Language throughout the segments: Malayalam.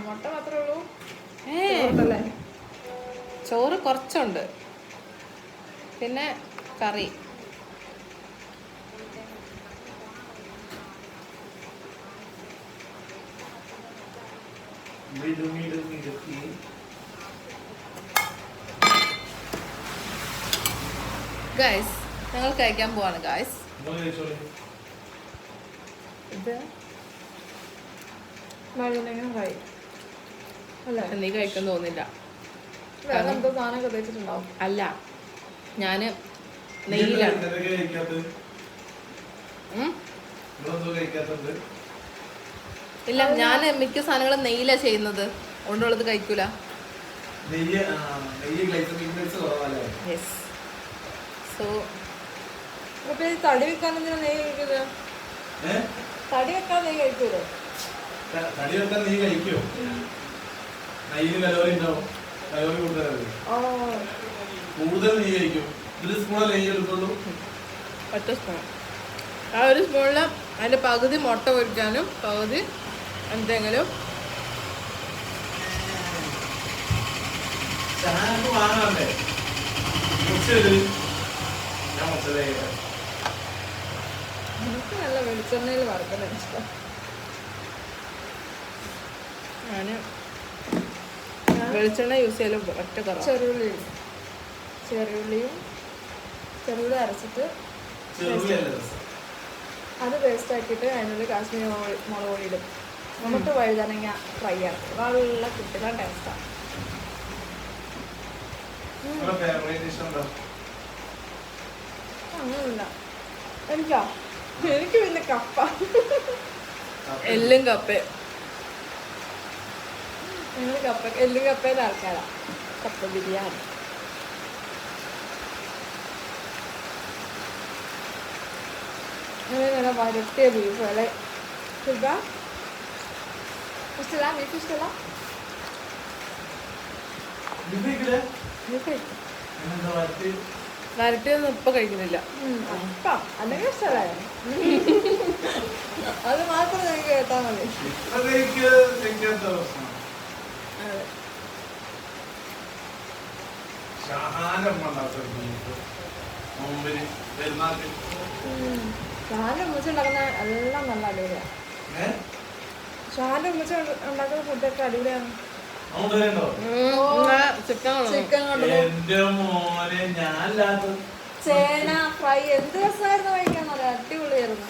മുട്ട മാത്രമേ ഉള്ളൂ. ചോറ് കുറച്ചുണ്ട്, പിന്നെ കറി. ഗൈസ് ഞങ്ങൾ കഴിക്കാൻ പോവാണ് ഗൈസ്. ഇത് നീ കഴിക്കാൻ തോന്നില്ല. അല്ല, ഞാന് നെയ്യിലാണ്. ഇല്ല, ഞാന് മിക്ക സാധനങ്ങളും നെയ്യിലാ ചെയ്യുന്നത്, കൊണ്ടുള്ളത് കഴിക്കൂല. സോ തടി വെക്കാൻ നെയ്യ് കഴിക്കുന്നത്? തടി വെക്കാൻ നെയ്യ് കഴിക്കൂലോ? തടി വെക്കാൻ നെയ്യ് കഴിക്കോ? നെയ്യിൽ കലോറി ഉണ്ടാവും, കലോറി കൂടുതൽ നെയ്യ് കഴിക്കും. ഒരു സ്പൂണേ നെയ്യ് എടുക്കുള്ളൂ. ഒറ്റ സ്പൂൺ. ആ ഒരു സ്പൂണിൽ അതിൻ്റെ പകുതി മുട്ട പൊരിക്കാനും പകുതി എന്തെങ്കിലും വാങ്ങാണ്ടേ. എനിക്ക് നല്ല വെളിച്ചെണ്ണയിൽ വറുക്കണം ഇഷ്ടം. ഞാൻ വെളിച്ചെണ്ണ യൂസ് ചെയ്യലും ഒറ്റ കുറവ്. ചെറുള്ളി അരച്ചിട്ട് അത് പേസ്റ്റ് ആക്കിയിട്ട് അതിനുള്ളിൽ കാശ്മീരി മുളക് പൊടി ഇടും. എന്നിട്ട് വഴുതനങ്ങ ഫ്രൈ ആക്കും. നല്ല കിട്ടുന്ന ടേസ്റ്റാണ്. അങ്ങനെയില്ല. എനിക്ക് പിന്നെ കപ്പ, എല്ലും കപ്പ. ഞങ്ങൾ എല്ലും കപ്പയുടെ ആൾക്കാരാണ്. കപ്പ ബിരിയാണി. അങ്ങനെ വരട്ടിയ ബീഫ് അല്ലെ? ഇഷ്ടമല്ല ബീഫ്? ഇഷ്ടമല്ല വരട്ടിയൊന്നും ഇപ്പൊ കഴിക്കുന്നില്ല. അല്ലെങ്കിൽ ഇഷ്ടമല്ല. അത് മാത്രം എനിക്ക് കേട്ടാൽ മതി. ഷാന്റെ ഉമ്മച്ച ഉണ്ടാക്കുന്ന എല്ലാം നല്ല അടിപൊളിയാണ്. ഷാന്റെ ഉമ്മച്ച ഉണ്ടാക്കുന്ന ഫുഡൊക്കെ അടിപൊളിയാണ്. ചേന ഫ്രൈ എന്ത് രസമായിരുന്നു കഴിക്കാൻ. നല്ല അടിപൊളിയായിരുന്നു.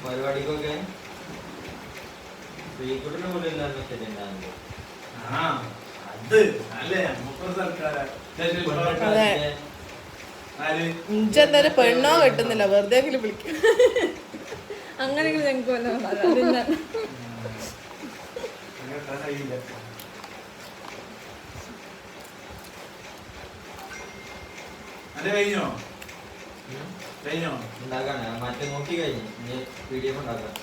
പരിപാടിക്കൊക്കെ എന്തായാലും പെണ്ണോ കിട്ടുന്നില്ല, വെറുതെ വിളിക്കും. അങ്ങനെയെങ്കിലും ഞങ്ങൾക്ക് ഉണ്ടാക്കാണ്. മറ്റേ നോക്കി കഴിഞ്ഞു. ഇനി PDF ഉണ്ടാക്കാം.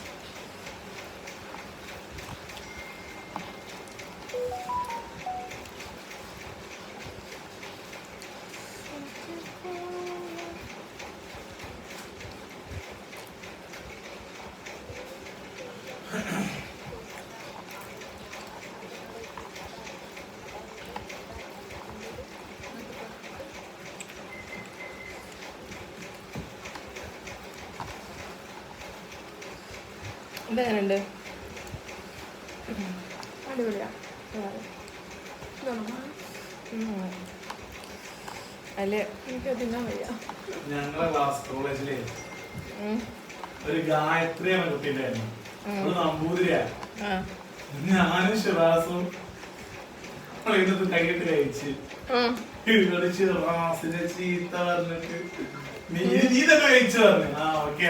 ഇതെങ്ങനെയുണ്ട്? അടിപൊളിയാ. അല്ലേ എനിക്ക് തിന്നാൻ വയ്യ. ഞങ്ങളെ ക്ലാസ് കോളേജിലെ ഒരു ഗായത്രി എന്ന കുട്ടിണ്ടായിരുന്നു. അത് നമ്പൂതിരിയാ. ഞാനും ഷിറാസും ഇന്നത്തെ കൈയിട്ട് കഴിച്ച് ഷിറാസിനെ ചീത്ത പറഞ്ഞിട്ട് നീ തന്നെ കഴിച്ചു പറഞ്ഞു. ആ ഓക്കെ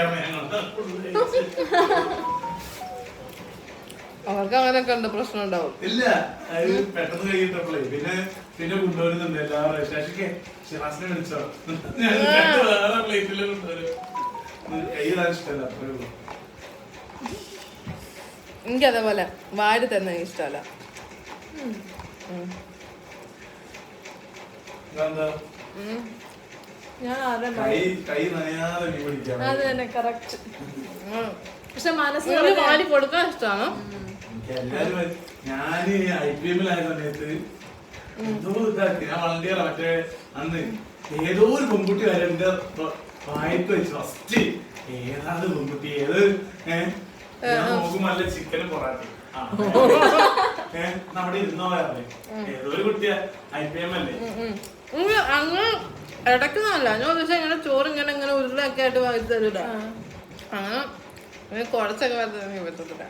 അവർക്ക് അങ്ങനെയൊക്കെ ഉണ്ട്, പ്രശ്നം ഉണ്ടാവും. ഇല്ല, അത് പെട്ടെന്ന് കഴിയിട്ടപ്പോളേ പിന്നെ കൊണ്ടുവരുന്നുണ്ട് എല്ലാവരും. ശശിക്ക് ഷിറാസിനെ വിളിച്ചോ, വേറെ പ്ലേറ്റില് കൊണ്ടുവരും. കൈ ഇടാൻ ഇഷ്ടമല്ല, അത്രേ ഉള്ളൂ. എനിക്ക് അതേപോലെ വാരി തന്നെ ഇഷ്ടമല്ല. ഇതെന്താ? ഞാൻ ആരുടെ കൈ നനയാതെ മീൻ പിടിക്കാം. അത് തന്നെ കറക്റ്റ്. പക്ഷെ മനസ്സ് വാരി കൊടുക്കാൻ ഇഷ്ടമാണോ? എനിക്ക് എല്ലാരും ഞാന് IPM-ലായ സമയത്ത് എന്തോ ഇതാക്കി ഞാൻ വളണ്ടിയറ മറ്റേ അന്ന് ഏതോ ഒരു പെൺകുട്ടി വരെ എന്റെ വായ്പ വെച്ച് ഫസ്റ്റ് ഏതാണ് പെൺകുട്ടി ഏത് ഞാൻ നോക്കുമ്പോ നല്ല ചിക്കനും പൊറാട്ടി നമ്മുടെ ഇരുന്നോ പറഞ്ഞേ ഏതോ ഒരു കുട്ടിയാ IPM അല്ലേ. അങ്ങ് ഇടയ്ക്കുന്നല്ല ഞാൻ പക്ഷെ ഇങ്ങനെ ചോറ് ഇങ്ങനെ ഇങ്ങനെ ഉരുളൊക്കെ ആയിട്ട് വാരി തരൂല. അങ്ങനെ കുറച്ചൊക്കെ പറ്റത്തില്ല.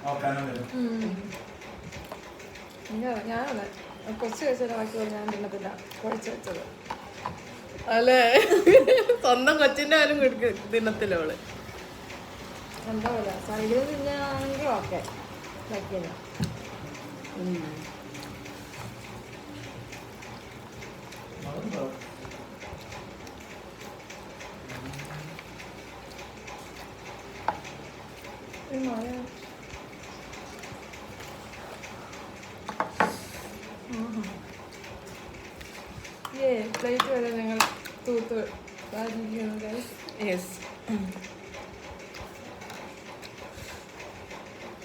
ഞാനതെ കുറച്ച് കഴിച്ചാൽ ബാക്കി ഞാൻ തിന്നത്തില്ല. കുഴച്ച് വെച്ചത് അല്ലേ? സ്വന്തം കൊച്ചിന്റെ കാര്യം തിന്നത്തില്ല അവള്. എന്താ പോലെ സൈഡിൽ തിന്നാണെങ്കിൽ ഓക്കെ ബാക്കിയല്ല. പ്ലേറ്റ് വരെ ഞങ്ങൾ തൂത്ത് യെസ്.